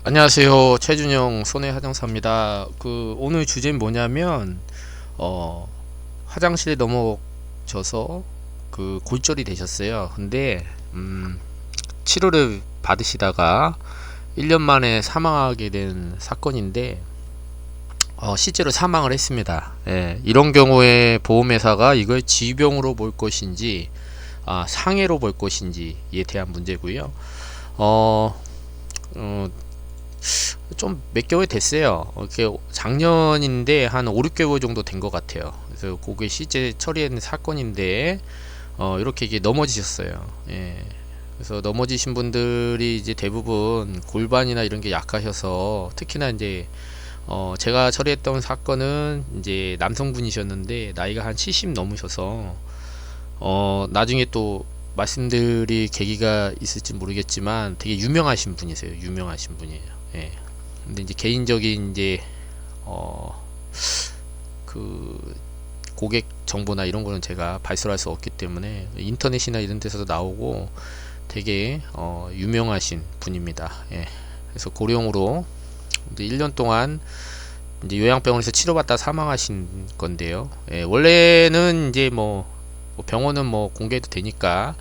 안녕하세요. 최준영 손해하장사입니다. 오늘 주제는 뭐냐면 어, 화장실에 넘어져서 골절이 되셨어요. 근데 치료를 받으시다가 1년 만에 사망하게 된 사건인데 실제로 사망을 했습니다. 예, 이런 경우에 보험회사가 이걸 질병으로 볼 것인지 상해로 볼 것인지에 대한 문제고요. 어, 어, 좀 몇 개월 됐어요. 이렇게 작년인데 한 5, 6개월 정도 된 것 같아요. 그래서 그게 실제 처리한 사건인데 이렇게 이게 넘어지셨어요. 예. 그래서 넘어지신 분들이 이제 대부분 골반이나 이런 게 약하셔서 특히나 이제 제가 처리했던 사건은 이제 남성분이셨는데 나이가 한 70 넘으셔서 나중에 또 말씀드릴 계기가 있을지 모르겠지만 되게 유명하신 분이세요. 유명하신 분이에요. 예. 근데 이제 개인적인 이제 어 그 고객 정보나 이런 거는 제가 발설할 수 없기 때문에 인터넷이나 이런 데서도 나오고 되게 유명하신 분입니다. 예. 그래서 고령으로 1년 동안 이제 요양병원에서 치료받다 사망하신 건데요. 예. 원래는 이제 뭐 병원은 뭐 공개도 되니까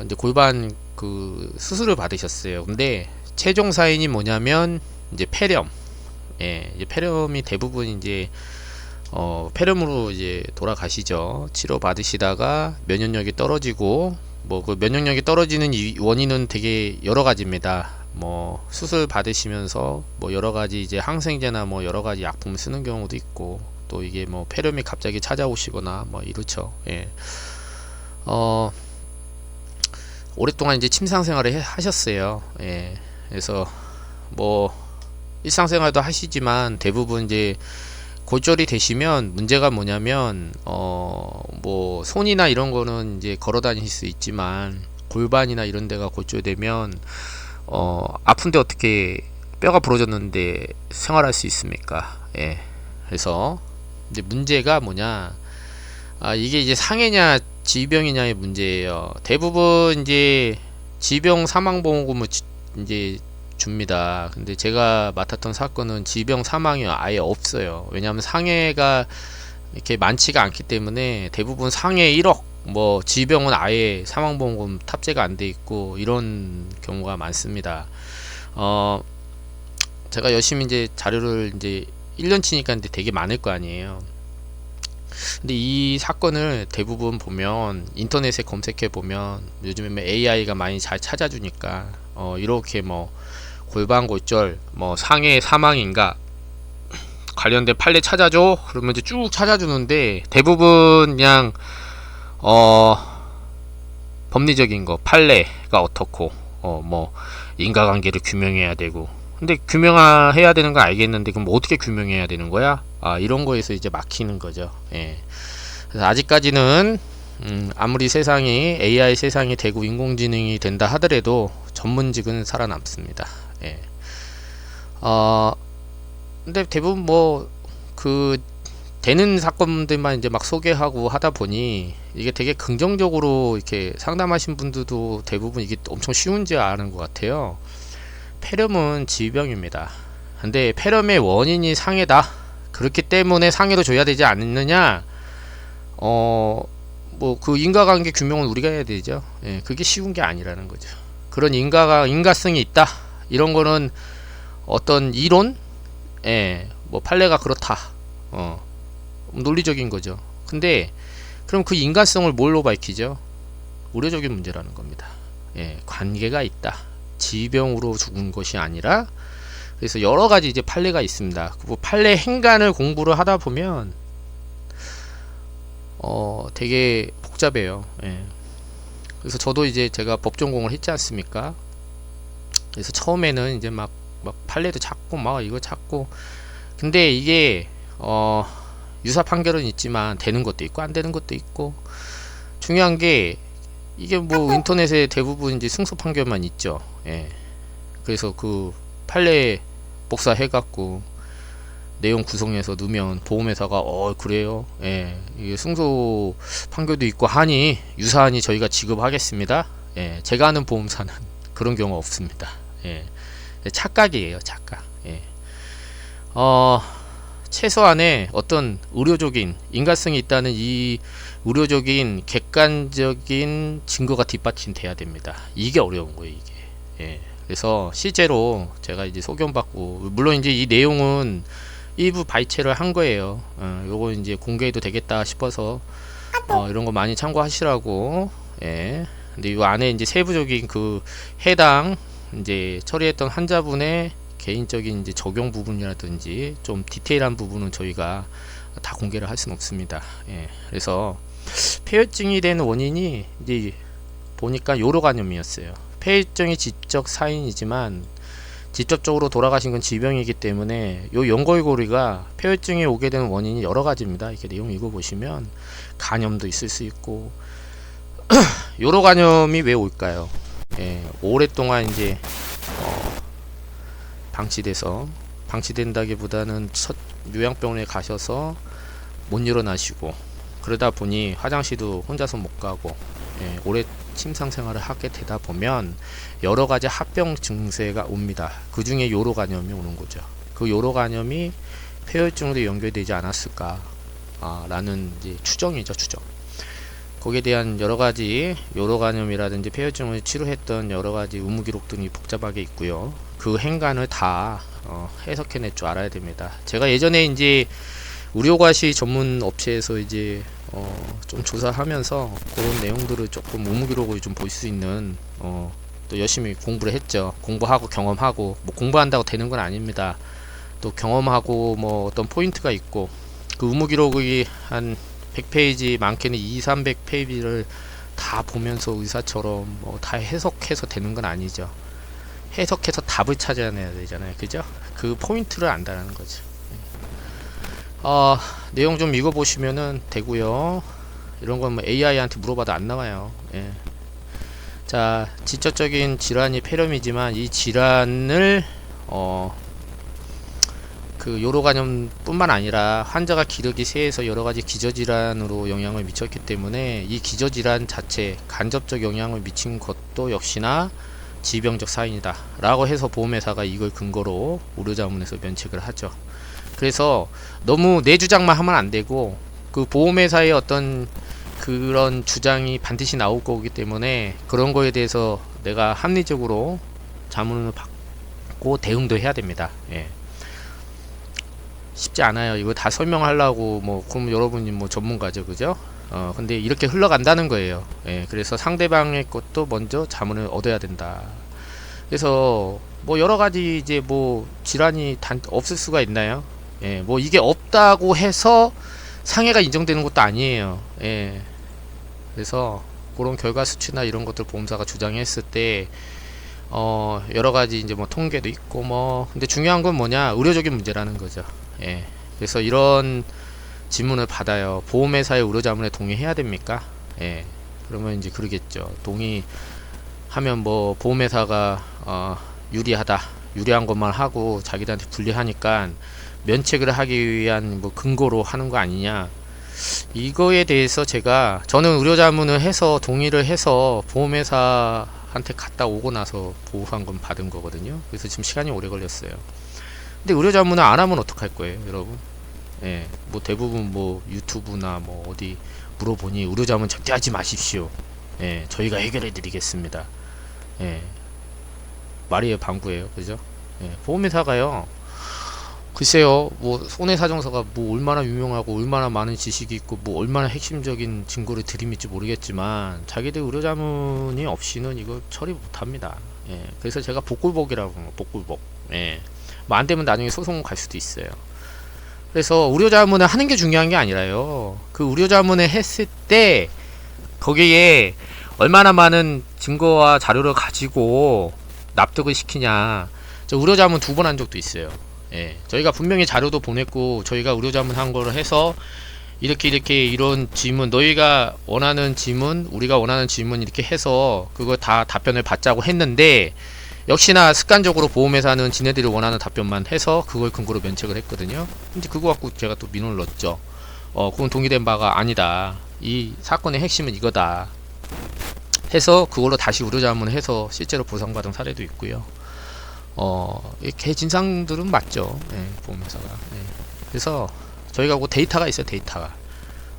이제 골반 수술을 받으셨어요. 근데 최종 사인이 뭐냐면 이제 폐렴. 예, 이제 폐렴이 대부분 이제 폐렴으로 이제 돌아가시죠. 치료 받으시다가 면역력이 떨어지고 뭐 그 면역력이 떨어지는 원인은 되게 여러 가지입니다. 뭐 수술 받으시면서 뭐 여러 가지 이제 항생제나 뭐 여러 가지 약품을 쓰는 경우도 있고 또 이게 뭐 폐렴이 갑자기 찾아오시거나 뭐 이렇죠. 예. 오랫동안 이제 침상 생활을 하셨어요. 예. 그래서 뭐 일상생활도 하시지만 대부분 이제 골절이 되시면 문제가 뭐냐면 뭐 손이나 이런 거는 이제 걸어 다니실 수 있지만 골반이나 이런 데가 골절되면 아픈데 어떻게 뼈가 부러졌는데 생활할 수 있습니까? 예. 그래서 이제 문제가 뭐냐? 이게 이제 상해냐 질병이냐의 문제예요. 대부분 이제 질병 사망보험금을 이제 줍니다. 근데 제가 맡았던 사건은 질병 사망이 아예 없어요. 왜냐하면 상해가 이렇게 많지가 않기 때문에 대부분 상해 1억, 뭐 질병은 아예 사망보험금 탑재가 안 돼 있고 이런 경우가 많습니다. 제가 열심히 이제 자료를 이제 1년치니까 이제 되게 많을 거 아니에요. 근데 이 사건을 대부분 보면 인터넷에 검색해 보면 요즘에 AI가 많이 잘 찾아주니까 이렇게 뭐 골반 골절 뭐 상해 사망인가 관련된 판례 찾아줘 그러면 이제 쭉 찾아주는데 대부분 그냥 법리적인 거 판례가 어떻고 뭐 인과관계를 규명해야 되고 근데 규명해야 되는 거 알겠는데 그럼 뭐 어떻게 규명해야 되는 거야? 이런 거에서 이제 막히는 거죠. 예. 그래서 아직까지는 아무리 세상이 AI 세상이 되고 인공지능이 된다 하더라도 전문직은 살아남습니다. 예. 근데 대부분 뭐 되는 사건들만 이제 막 소개하고 하다 보니 이게 되게 긍정적으로 이렇게 상담하신 분들도 대부분 이게 엄청 쉬운지 아는 것 같아요. 폐렴은 질병입니다. 근데 폐렴의 원인이 상해다. 그렇기 때문에 상해로 줘야 되지 않느냐? 뭐 인과관계 규명은 우리가 해야 되죠. 예, 그게 쉬운 게 아니라는 거죠. 그런 인과성이 있다. 이런 거는 어떤 이론, 뭐 판례가 그렇다. 논리적인 거죠. 근데 그럼 그 인간성을 뭘로 밝히죠? 의료적인 문제라는 겁니다. 예, 관계가 있다. 질병으로 죽은 것이 아니라 그래서 여러 가지 이제 판례가 있습니다. 그 판례 행간을 공부를 하다 보면 되게 복잡해요. 예. 그래서 저도 이제 제가 법 전공을 했지 않습니까? 그래서 처음에는 이제 막 판례도 찾고 막 이거 찾고 근데 이게 유사 판결은 있지만 되는 것도 있고 안 되는 것도 있고 중요한 게 이게 뭐 인터넷에 대부분 이제 승소 판결만 있죠. 예. 그래서 그 판례 복사해 갖고 내용 구성해서 넣으면 보험회사가 그래요. 예. 이게 승소 판결도 있고 하니 유사하니 저희가 지급하겠습니다. 예. 제가 아는 보험사는 그런 경우 없습니다. 예. 착각이에요, 착각. 예. 어, 최소한의 어떤 의료적인 인간성이 있다는 이 의료적인 객관적인 증거가 뒷받침돼야 됩니다. 이게 어려운 거예요, 이게. 예. 그래서 실제로 제가 이제 소견받고, 물론 이제 이 내용은 일부 발췌를 한 거예요. 요거 이제 공개해도 되겠다 싶어서 이런 거 많이 참고하시라고. 예. 근데 이 안에 이제 세부적인 그 해당 이제 처리했던 환자분의 개인적인 이제 적용 부분이라든지 좀 디테일한 부분은 저희가 다 공개를 할 수는 없습니다. 예. 그래서 폐혈증이 된 원인이 이제 보니까 요로간염이었어요. 폐혈증이 지적 사인이지만 직접적으로 돌아가신 건 질병이기 때문에 요 연골고리가 폐혈증이 오게 되는 원인이 여러 가지입니다. 이렇게 내용 읽어보시면 간염도 있을 수 있고 요로간염이 왜 올까요? 예, 오랫동안 이제 방치된다기보다는 첫 요양병원에 가셔서 못 일어나시고 그러다 보니 화장실도 혼자서 못 가고 오래 침상 생활을 하게 되다 보면 여러 가지 합병 증세가 옵니다. 그 중에 요로간염이 오는 거죠. 그 요로간염이 폐혈증으로 연결되지 않았을까 라는 이제 추정이죠, 추정. 거기에 대한 여러 가지 요로간염이라든지 폐혈증을 치료했던 여러 가지 의무 기록들이 복잡하게 있고요. 그 행간을 다 해석해낼 줄 알아야 됩니다. 제가 예전에 이제 의료과시 전문 업체에서 이제 좀 조사하면서 그런 내용들을 조금 의무 기록을 좀 볼 수 있는 또 열심히 공부를 했죠. 공부하고 경험하고 뭐 공부한다고 되는 건 아닙니다. 또 경험하고 뭐 어떤 포인트가 있고 그 의무 기록이 한 100페이지 많게는 200~300페이지를 다 보면서 의사처럼 뭐 다 해석해서 되는 건 아니죠. 해석해서 답을 찾아내야 되잖아요. 그죠? 그 포인트를 안다라는 거죠. 내용 좀 읽어보시면은 되고요. 이런 건 뭐 AI한테 물어봐도 안 나와요. 예. 자, 직접적인 질환이 폐렴이지만 이 질환을 그 요로간염 뿐만 아니라 환자가 기력이 쇠해서 여러가지 기저질환으로 영향을 미쳤기 때문에 이 기저질환 자체 간접적 영향을 미친 것도 역시나 질병적 사인이다 라고 해서 보험회사가 이걸 근거로 의료자문에서 면책을 하죠. 그래서 너무 내 주장만 하면 안 되고 그 보험회사의 어떤 그런 주장이 반드시 나올 거기 때문에 그런 거에 대해서 내가 합리적으로 자문을 받고 대응도 해야 됩니다. 예. 쉽지 않아요. 이거 다 설명하려고 뭐 그럼 여러분이 뭐 전문가죠, 그죠? 근데 이렇게 흘러간다는 거예요. 예. 그래서 상대방의 것도 먼저 자문을 얻어야 된다. 그래서 뭐 여러 가지 이제 뭐 질환이 없을 수가 있나요? 예. 뭐 이게 없다고 해서 상해가 인정되는 것도 아니에요. 예. 그래서 그런 결과 수치나 이런 것들 보험사가 주장했을 때 여러 가지 이제 뭐 통계도 있고 뭐 근데 중요한 건 뭐냐? 의료적인 문제라는 거죠. 예. 그래서 이런 질문을 받아요. 보험회사의 의료자문에 동의해야 됩니까? 예. 그러면 이제 그러겠죠. 동의하면 뭐 보험회사가 유리한 것만 하고 자기들한테 불리하니까 면책을 하기 위한 뭐 근거로 하는 거 아니냐. 이거에 대해서 저는 의료자문을 해서 동의를 해서 보험회사한테 갔다 오고 나서 보호환금 받은 거거든요. 그래서 지금 시간이 오래 걸렸어요. 근데 의료자문을 안 하면 어떡할 거예요, 여러분? 예, 뭐 대부분 뭐 유튜브나 뭐 어디 물어보니 의료자문 절대 하지 마십시오. 예, 저희가 해결해 드리겠습니다. 예, 말이에요, 방구예요, 그죠? 예, 보험회사가요. 글쎄요, 뭐 손해사정사가 뭐 얼마나 유명하고 얼마나 많은 지식이 있고 뭐 얼마나 핵심적인 증거를 들이밀지 모르겠지만 자기들 의료자문이 없이는 이거 처리 못합니다. 예, 그래서 제가 복굴복이라고 해요, 복굴복. 예, 뭐 안되면 나중에 소송 갈 수도 있어요. 그래서 의료자문을 하는 게 중요한 게 아니라요, 그 의료자문을 했을 때 거기에 얼마나 많은 증거와 자료를 가지고 납득을 시키냐. 저 의료자문 2번 한 적도 있어요. 예, 저희가 분명히 자료도 보냈고 저희가 의료자문 한 거를 해서 이렇게 이런 질문, 너희가 원하는 질문, 우리가 원하는 질문 이렇게 해서 그거 다 답변을 받자고 했는데 역시나 습관적으로 보험회사는 지네들이 원하는 답변만 해서 그걸 근거로 면책을 했거든요. 근데 그거 갖고 제가 또 민원을 넣었죠. 그건 동의된 바가 아니다. 이 사건의 핵심은 이거다. 해서 그걸로 다시 의료자문을 해서 실제로 보상받은 사례도 있고요. 개 진상들은 맞죠. 예, 보험회사가. 예. 그래서 저희가 그 데이터가 있어요. 데이터가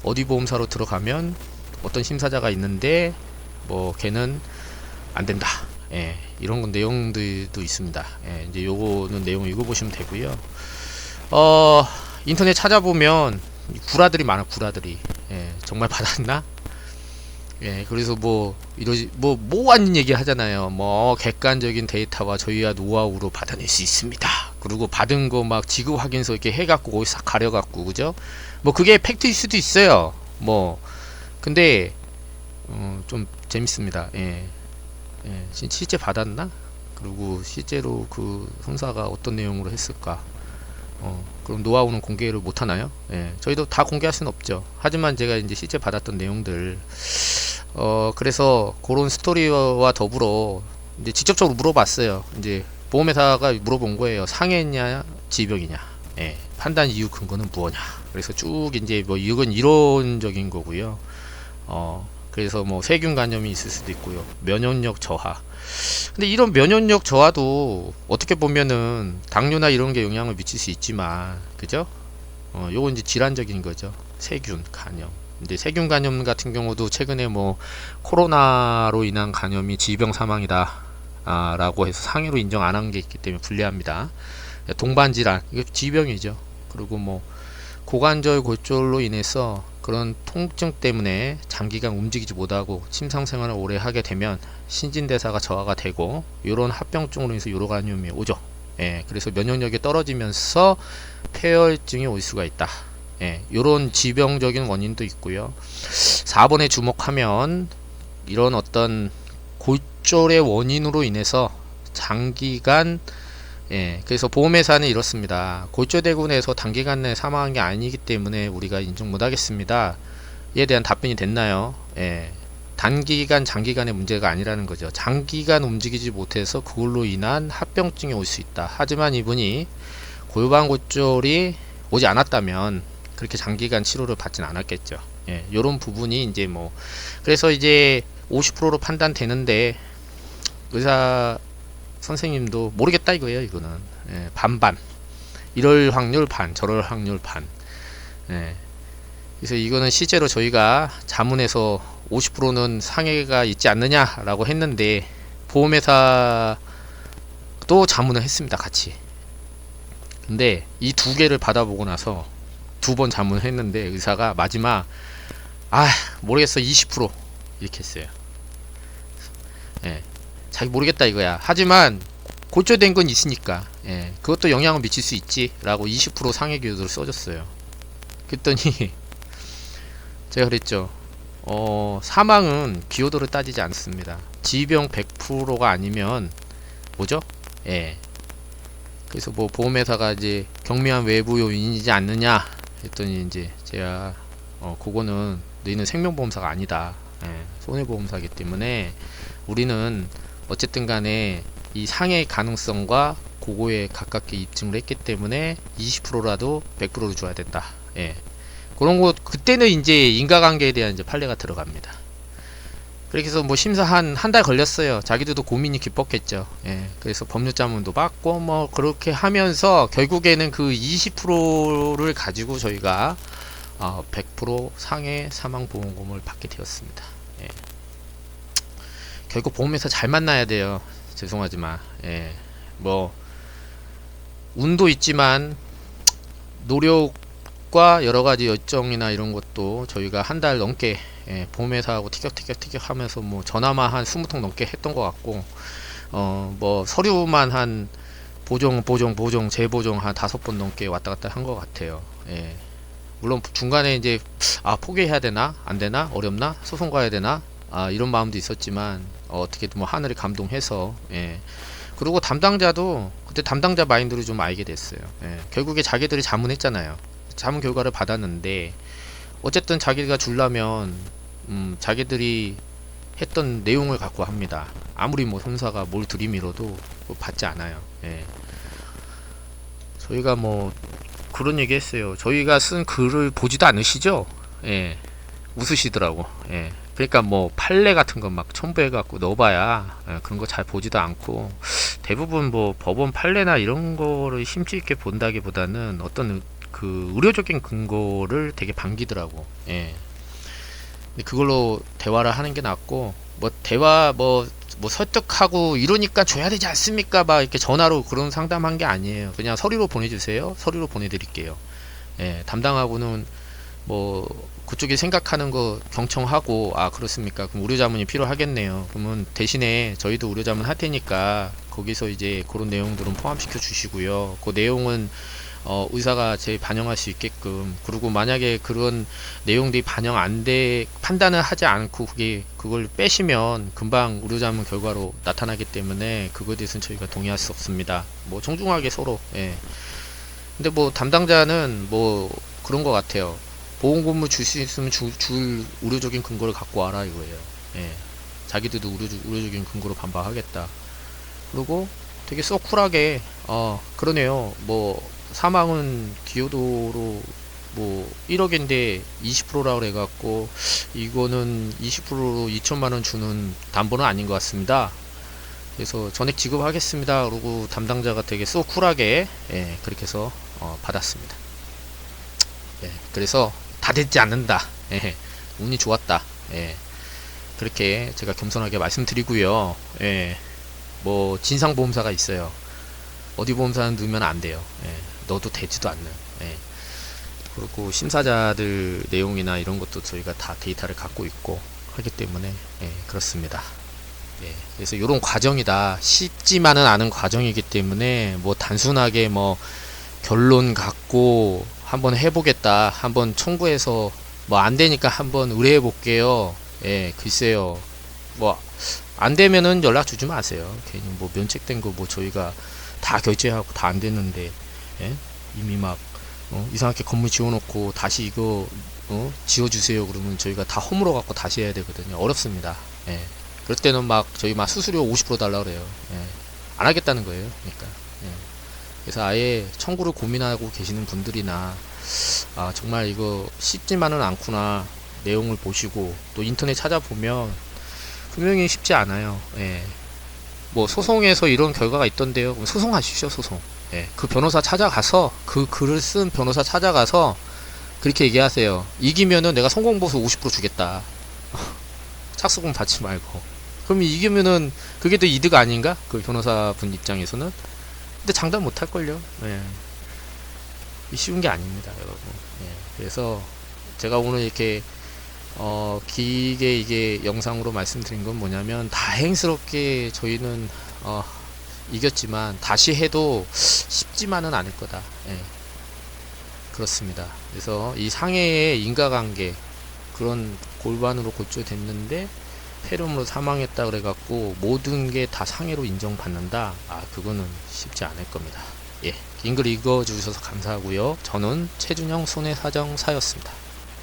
어디 보험사로 들어가면 어떤 심사자가 있는데 뭐 걔는 안 된다. 예, 이런 건 내용들도 있습니다. 예, 이제 요거는 내용 읽어보시면 되고요. 인터넷 찾아보면 구라들이 많아. 구라들이. 예, 정말 받았나? 예, 그래서 뭐 이러지 뭐 아닌 얘기 하잖아요. 뭐 객관적인 데이터와 저희와 노하우로 받아낼 수 있습니다. 그리고 받은 거 막 지급 확인서 이렇게 해갖고 거기 싹 가려갖고 그죠? 뭐 그게 팩트일 수도 있어요. 뭐 근데 좀 재밌습니다. 예, 예, 실제 받았나? 그리고 실제로 그 손사가 어떤 내용으로 했을까? 그럼 노하우는 공개를 못 하나요? 예, 저희도 다 공개할 수는 없죠. 하지만 제가 이제 실제 받았던 내용들, 그래서 그런 스토리와 더불어 이제 직접적으로 물어봤어요. 이제 보험회사가 물어본 거예요. 상해냐, 질병이냐, 예, 판단 이유 근거는 무엇냐. 그래서 쭉 이제 뭐 이건 이론적인 거고요. 그래서 뭐 세균 감염이 있을 수도 있고요. 면역력 저하. 근데 이런 면역력 저하도 어떻게 보면은 당뇨나 이런 게 영향을 미칠 수 있지만, 그죠? 요건 이제 질환적인 거죠. 세균 감염. 근데 세균 감염 같은 경우도 최근에 뭐 코로나로 인한 감염이 질병 사망이다 라고 해서 상해로 인정 안 한 게 있기 때문에 불리합니다. 동반 질환, 이거 질병이죠. 그리고 뭐 고관절 골절로 인해서 그런 통증 때문에 장기간 움직이지 못하고 침상생활을 오래 하게 되면 신진대사가 저하가 되고 이런 합병증으로 인해서 요로 감염이 오죠. 예, 그래서 면역력이 떨어지면서 폐혈증이 올 수가 있다. 예, 요런 질병적인 원인도 있고요. 4번에 주목하면 이런 어떤 골절의 원인으로 인해서 장기간, 예, 그래서 보험회사는 이렇습니다. 골절되고 나서 단기간 내에 사망한 게 아니기 때문에 우리가 인정 못하겠습니다. 이에 대한 답변이 됐나요? 예, 단기간, 장기간의 문제가 아니라는 거죠. 장기간 움직이지 못해서 그걸로 인한 합병증이 올 수 있다. 하지만 이분이 골반 골절이 오지 않았다면 그렇게 장기간 치료를 받진 않았겠죠. 예, 요런 부분이 이제 뭐 그래서 이제 50%로 판단되는데 의사 선생님도 모르겠다 이거예요. 이거는 예, 반반, 이럴 확률 반, 저럴 확률 반. 예, 그래서 이거는 실제로 저희가 자문에서 50%는 상해가 있지 않느냐라고 했는데 보험회사도 자문을 했습니다. 같이. 근데 이 두 개를 받아보고 나서 두 번 자문을 했는데 의사가 마지막 모르겠어 20% 이렇게 했어요. 예, 자기 모르겠다 이거야. 하지만 골절된 건 있으니까, 예, 그것도 영향을 미칠 수 있지 라고 20% 상해 기여도를 써줬어요. 그랬더니 제가 그랬죠. 사망은 기여도를 따지지 않습니다. 질병 100%가 아니면 뭐죠? 예, 그래서 뭐 보험회사가 이제 경미한 외부 요인이지 않느냐 했더니 이제 제가 그거는 너희는 생명보험사가 아니다. 예, 손해보험사기 때문에 우리는 어쨌든 간에 이 상해 가능성과 그거에 가깝게 입증을 했기 때문에 20%라도 100%를 줘야 된다. 예, 그런 거 그때는 이제 인과관계에 대한 이제 판례가 들어갑니다. 그렇게 해서 뭐 심사 한 달 걸렸어요. 자기들도 고민이 깊었겠죠. 예, 그래서 법률자문도 받고 뭐 그렇게 하면서 결국에는 그 20%를 가지고 저희가 100% 상해 사망보험금을 받게 되었습니다. 예. 결국 보험회사 잘 만나야 돼요. 죄송하지만, 예, 뭐 운도 있지만 노력과 여러가지 열정이나 이런 것도 저희가 한 달 넘게, 예, 보험회사하고 티격태격 하면서 뭐 전화만 한 20통 넘게 했던 것 같고, 뭐 서류만 한 보정 재보정 한 5번 넘게 왔다 갔다 한 것 같아요. 예, 물론 중간에 이제 포기해야 되나 안 되나 어렵나 소송 가야 되나 이런 마음도 있었지만 어떻게든 뭐 하늘이 감동해서, 예, 그리고 담당자도 그때 담당자 마인드를 좀 알게 됐어요. 예, 결국에 자기들이 자문했잖아요. 자문 결과를 받았는데 어쨌든 자기가 주려면 자기들이 했던 내용을 갖고 합니다. 아무리 뭐 손사가 뭘 들이밀어도 받지 않아요. 예, 저희가 뭐 그런 얘기 했어요. 저희가 쓴 글을 보지도 않으시죠? 예, 웃으시더라고. 예, 그러니까 뭐 판례 같은 거 막 첨부해 갖고 넣어봐야, 예, 그런 거 잘 보지도 않고 대부분 뭐 법원 판례나 이런 거를 심취 있게 본다기보다는 어떤 그 의료적인 근거를 되게 반기더라고. 예. 근데 그걸로 대화를 하는 게 낫고, 뭐 대화 뭐 설득하고 이러니까 줘야 되지 않습니까? 막 이렇게 전화로 그런 상담한 게 아니에요. 그냥 서류로 보내주세요. 서류로 보내드릴게요. 예, 담당하고는 뭐 그쪽이 생각하는 거 경청하고, 아 그렇습니까? 그럼 의료자문이 필요하겠네요. 그러면 대신에 저희도 의료자문 할 테니까 거기서 이제 그런 내용들은 포함시켜 주시고요. 그 내용은 의사가 제 반영할 수 있게끔, 그리고 만약에 그런 내용들이 반영 안 돼 판단을 하지 않고 그걸 빼시면 금방 의료자문 결과로 나타나기 때문에 그거에 대해서는 저희가 동의할 수 없습니다. 뭐 정중하게 서로. 예. 근데 뭐 담당자는 뭐 그런 것 같아요. 보험금을 줄 수 있으면 줄 의료적인 근거를 갖고 와라 이거예요. 예. 자기들도 의료적인 근거로 반박하겠다. 그리고 되게 썩 쿨하게 그러네요. 뭐 사망은 기여도로 뭐 1억인데 20%라 그래갖고 이거는 20%로 2천만원 주는 담보는 아닌 것 같습니다. 그래서 전액 지급하겠습니다. 그리고 담당자가 되게 쏘 쿨하게, 예, 그렇게 해서 받았습니다. 예, 그래서 다 됐지 않는다. 예, 운이 좋았다. 예, 그렇게 제가 겸손하게 말씀드리고요. 예, 뭐 진상보험사가 있어요. 어디 보험사는 넣으면 안 돼요. 예, 넣어도 되지도 않는. 예. 그리고 심사자들 내용이나 이런 것도 저희가 다 데이터를 갖고 있고 하기 때문에, 예, 그렇습니다. 예, 그래서 이런 과정이다. 쉽지만은 않은 과정이기 때문에 뭐 단순하게 뭐 결론 갖고 한번 해보겠다, 한번 청구해서 뭐 안되니까 한번 의뢰해 볼게요. 예, 글쎄요. 뭐 안되면은 연락 주지 마세요. 괜히 뭐 면책된 거 뭐 저희가 다 결제하고 다 안됐는데, 예? 이미 막 이상하게 건물 지어놓고 다시 이거 지어주세요 그러면 저희가 다 허물어 갖고 다시 해야 되거든요. 어렵습니다. 예. 그럴 때는 막 저희 막 수수료 50% 달라 그래요. 예. 안 하겠다는 거예요. 그러니까. 예. 그래서 아예 청구를 고민하고 계시는 분들이나, 아 정말 이거 쉽지만은 않구나, 내용을 보시고 또 인터넷 찾아보면 분명히 쉽지 않아요. 예. 뭐 소송에서 이런 결과가 있던데요. 그럼 소송하십시오. 소송. 예. 그 변호사 찾아가서, 그 글을 쓴 변호사 찾아가서 그렇게 얘기하세요. 이기면은 내가 성공보수 50% 주겠다. 착수금 받지 말고. 그럼 이기면은 그게 더 이득 아닌가? 그 변호사분 입장에서는. 근데 장담 못 할걸요. 예. 쉬운 게 아닙니다, 여러분. 예. 그래서 제가 오늘 이렇게 길게 이게 영상으로 말씀드린 건 뭐냐면, 다행스럽게 저희는 이겼지만 다시 해도 쉽지만은 않을 거다. 예. 그렇습니다. 그래서 이 상해의 인과관계, 그런 골반으로 골절됐는데 폐렴으로 사망했다 그래갖고 모든 게 다 상해로 인정받는다. 아, 그거는 쉽지 않을 겁니다. 예, 긴 글 읽어주셔서 감사하고요. 저는 최준영 손해사정사였습니다.